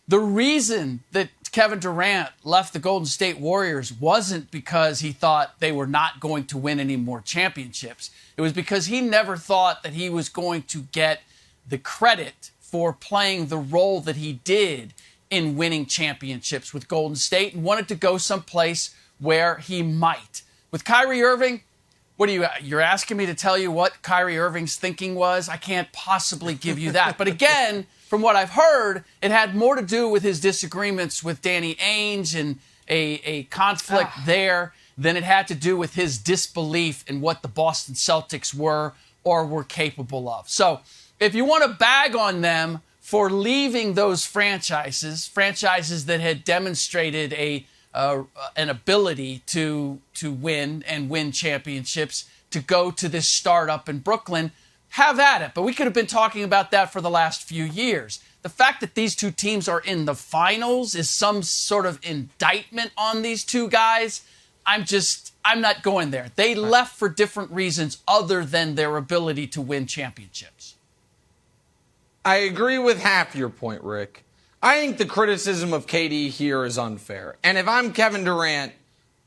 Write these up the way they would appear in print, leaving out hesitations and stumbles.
The reason that Kevin Durant left the Golden State Warriors wasn't because he thought they were not going to win any more championships. It was because he never thought that he was going to get the credit for playing the role that he did in winning championships with Golden State, and wanted to go someplace where he might. With Kyrie Irving, you're asking me to tell you what Kyrie Irving's thinking was? I can't possibly give you that. But again, from what I've heard, it had more to do with his disagreements with Danny Ainge and a conflict there than it had to do with his disbelief in what the Boston Celtics were or were capable of. So if you want to bag on them for leaving those franchises that had demonstrated an ability to win and win championships, to go to this startup in Brooklyn, have at it. But we could have been talking about that for the last few years. The fact that these two teams are in the finals is some sort of indictment on these two guys. I'm not going there. They left for different reasons other than their ability to win championships. I agree with half your point, Rick. I think the criticism of KD here is unfair. And if I'm Kevin Durant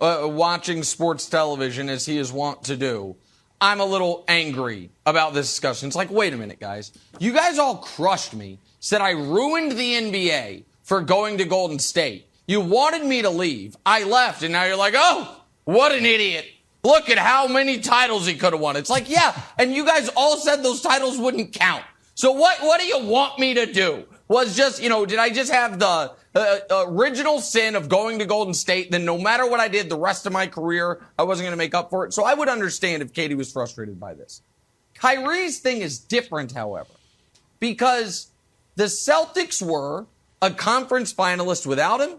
watching sports television, as he is wont to do, I'm a little angry about this discussion. It's like, wait a minute, guys. You guys all crushed me, said I ruined the NBA for going to Golden State. You wanted me to leave. I left, and now you're like, oh, what an idiot. Look at how many titles he could have won. It's like, yeah, and you guys all said those titles wouldn't count. So what do you want me to do? Was just, did I just have the original sin of going to Golden State, then no matter what I did the rest of my career, I wasn't going to make up for it? So I would understand if KD was frustrated by this. Kyrie's thing is different, however, because the Celtics were a conference finalist without him.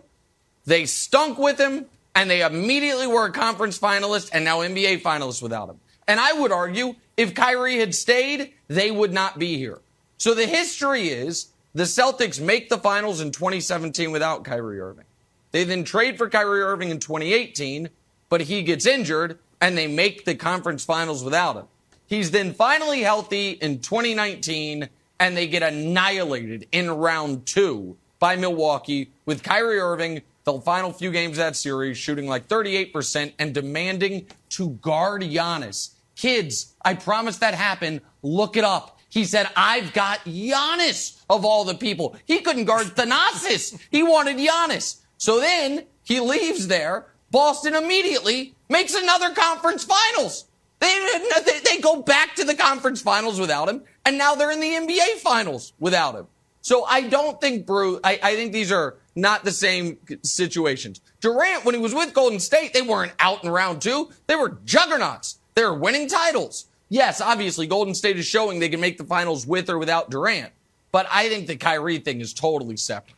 They stunk with him, and they immediately were a conference finalist and now NBA finalists without him. And I would argue if Kyrie had stayed, they would not be here. So the history is the Celtics make the finals in 2017 without Kyrie Irving. They then trade for Kyrie Irving in 2018, but he gets injured, and they make the conference finals without him. He's then finally healthy in 2019, and they get annihilated in round 2 by Milwaukee with Kyrie Irving, the final few games of that series, shooting like 38% and demanding to guard Giannis. Kids, I promise that happened. Look it up. He said, I've got Giannis of all the people. He couldn't guard Thanasis. He wanted Giannis. So then he leaves there. Boston immediately makes another conference finals. They go back to the conference finals without him, and now they're in the NBA finals without him. So I don't think, I think these are not the same situations. Durant, when he was with Golden State, they weren't out in round 2. They were juggernauts. They were winning titles. Yes, obviously, Golden State is showing they can make the finals with or without Durant. But I think the Kyrie thing is totally separate.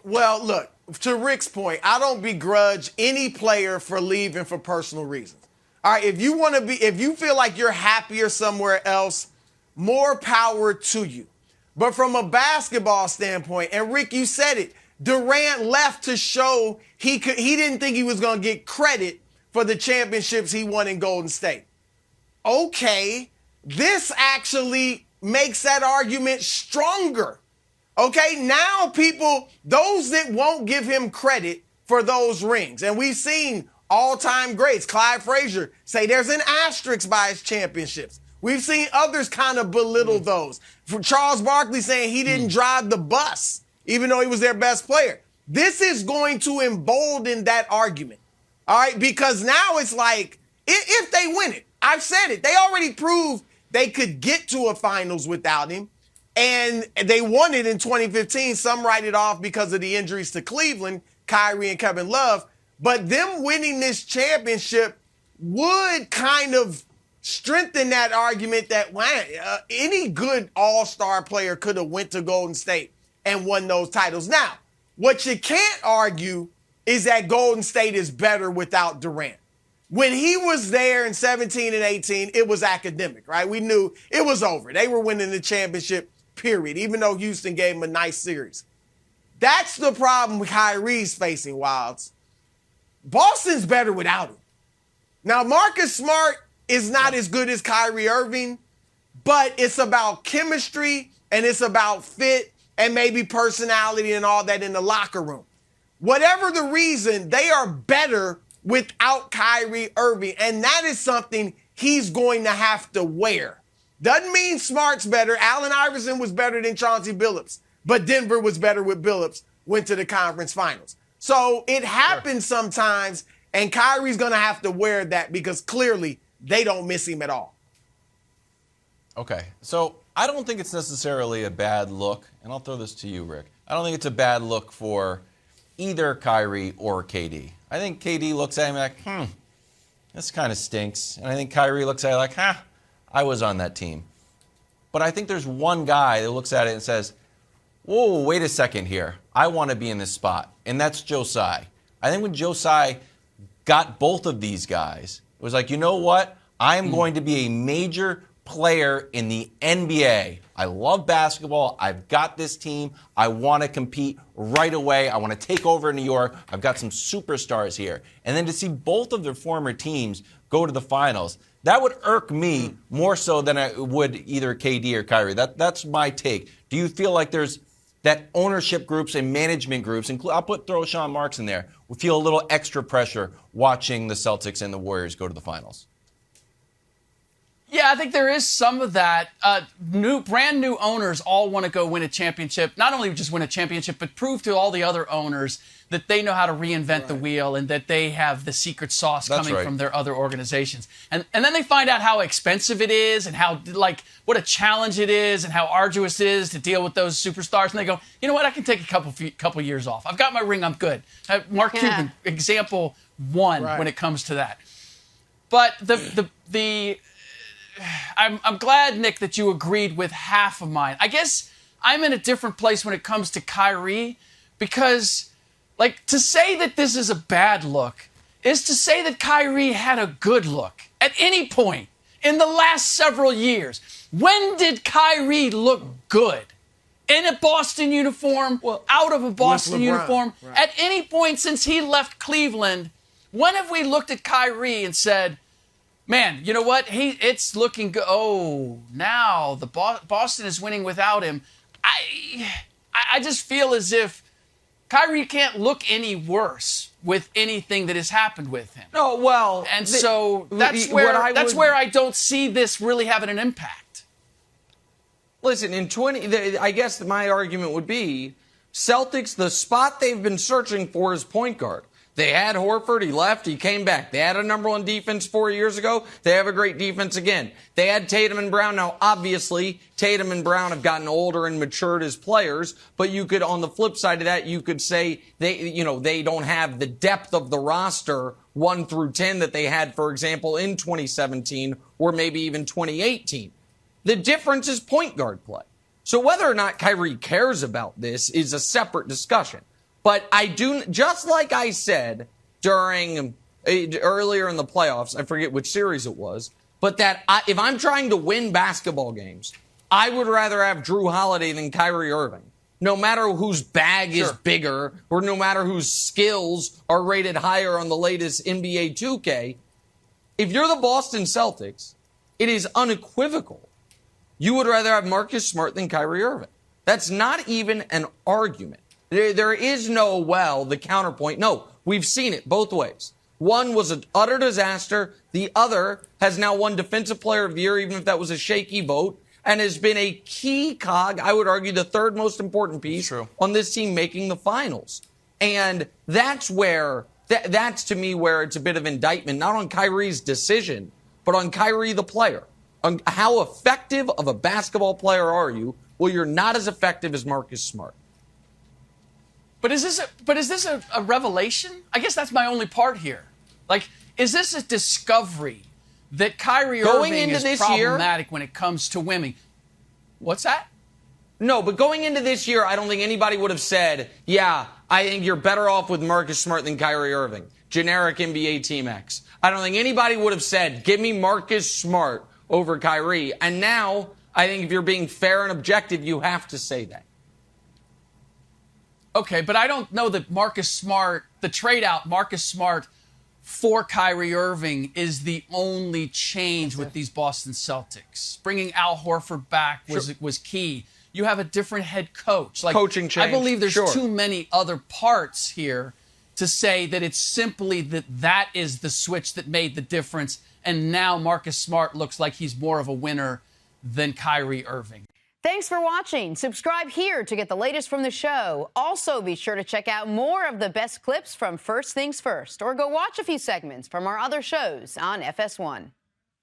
Well, look, to Rick's point, I don't begrudge any player for leaving for personal reasons. All right, if you feel like you're happier somewhere else, more power to you. But from a basketball standpoint, and Rick, you said it, Durant left to show he didn't think he was going to get credit for the championships he won in Golden State. Okay, this actually makes that argument stronger. Okay, now those that won't give him credit for those rings, and we've seen all-time greats, Clyde Frazier, say there's an asterisk by his championships. We've seen others kind of belittle those. For Charles Barkley saying he didn't drive the bus, even though he was their best player. This is going to embolden that argument. All right, because now it's like, if they win it, I've said it, they already proved they could get to a finals without him, and they won it in 2015. Some write it off because of the injuries to Cleveland, Kyrie and Kevin Love, but them winning this championship would kind of strengthen that argument that any good all-star player could have went to Golden State and won those titles. Now, what you can't argue is that Golden State is better without Durant. When he was there in 17 and 18, it was academic, right? We knew it was over. They were winning the championship, period, even though Houston gave him a nice series. That's the problem Kyrie's facing, Wilds. Boston's better without him. Now, Marcus Smart is not as good as Kyrie Irving, but it's about chemistry and it's about fit. and maybe personality and all that in the locker room. Whatever the reason, they are better without Kyrie Irving, and that is something he's going to have to wear. Doesn't mean Smart's better. Allen Iverson was better than Chauncey Billups, but Denver was better with Billups, went to the conference finals. So it happens sometimes, and Kyrie's going to have to wear that because clearly they don't miss him at all. Okay, so I don't think it's necessarily a bad look, and I'll throw this to you, Rick. I don't think it's a bad look for either Kyrie or KD. I think KD looks at him like, this kind of stinks. And I think Kyrie looks at it like, I was on that team. But I think there's one guy that looks at it and says, whoa, wait a second here. I want to be in this spot. And that's Joe Tsai. I think when Joe Tsai got both of these guys, it was like, you know what? I am going to be a major player in the NBA. I love basketball. I've got this team. I want to compete right away. I want to take over New York. I've got some superstars here. And then to see both of their former teams go to the finals, that would irk me more so than it would either KD or Kyrie. That's my take. Do you feel like there's that ownership groups and management groups, and I'll throw Sean Marks in there, will feel a little extra pressure watching the Celtics and the Warriors go to the finals? Yeah, I think there is some of that. Brand new owners all want to go win a championship. Not only just win a championship, but prove to all the other owners that they know how to reinvent the wheel and that they have the secret sauce coming from their other organizations. And then they find out how expensive it is and how, what a challenge it is and how arduous it is to deal with those superstars. And they go, you know what, I can take a couple years off. I've got my ring, I'm good. Mark Cuban, example one when it comes to that. But I'm glad, Nick, that you agreed with half of mine. I guess I'm in a different place when it comes to Kyrie because, to say that this is a bad look is to say that Kyrie had a good look at any point in the last several years. When did Kyrie look good? In a Boston uniform, out of a Boston uniform? Right. At any point since he left Cleveland, when have we looked at Kyrie and said, man, you know what? It's looking good. Oh, now the Boston is winning without him. I just feel as if Kyrie can't look any worse with anything that has happened with him. No, well, and so that's where I don't see this really having an impact. Listen, I guess my argument would be Celtics, the spot they've been searching for is point guard. They had Horford, he left, he came back. They had a number one defense 4 years ago. They have a great defense again. They had Tatum and Brown. Now, obviously, Tatum and Brown have gotten older and matured as players, but you could, on the flip side of that, you could say they don't have the depth of the roster 1 through 10 that they had, for example, in 2017 or maybe even 2018. The difference is point guard play. So whether or not Kyrie cares about this is a separate discussion. But I do, just like I said earlier in the playoffs, I forget which series it was, but that if I'm trying to win basketball games, I would rather have Drew Holiday than Kyrie Irving. No matter whose bag is bigger or no matter whose skills are rated higher on the latest NBA 2K, if you're the Boston Celtics, it is unequivocal. You would rather have Marcus Smart than Kyrie Irving. That's not even an argument. There is no, the counterpoint. No, we've seen it both ways. One was an utter disaster. The other has now won Defensive Player of the Year, even if that was a shaky vote, and has been a key cog, I would argue the third most important piece on this team making the finals. And that's where, that's to me where it's a bit of indictment, not on Kyrie's decision, but on Kyrie the player. On how effective of a basketball player are you? Well, you're not as effective as Marcus Smart. But is this a revelation? I guess that's my only part here. Is this a discovery that Kyrie Irving is problematic when it comes to women? What's that? No, but going into this year, I don't think anybody would have said, yeah, I think you're better off with Marcus Smart than Kyrie Irving. Generic NBA Team X. I don't think anybody would have said, give me Marcus Smart over Kyrie. And now, I think if you're being fair and objective, you have to say that. Okay, but I don't know that Marcus Smart, the trade out Marcus Smart for Kyrie Irving is the only change with these Boston Celtics. Bringing Al Horford back was key. You have a different head coach. Like, Coaching change, I believe there's sure. too many other parts here to say that it's simply that is the switch that made the difference. And now Marcus Smart looks like he's more of a winner than Kyrie Irving. Thanks for watching. Subscribe here to get the latest from the show. Also, be sure to check out more of the best clips from First Things First, or go watch a few segments from our other shows on FS1.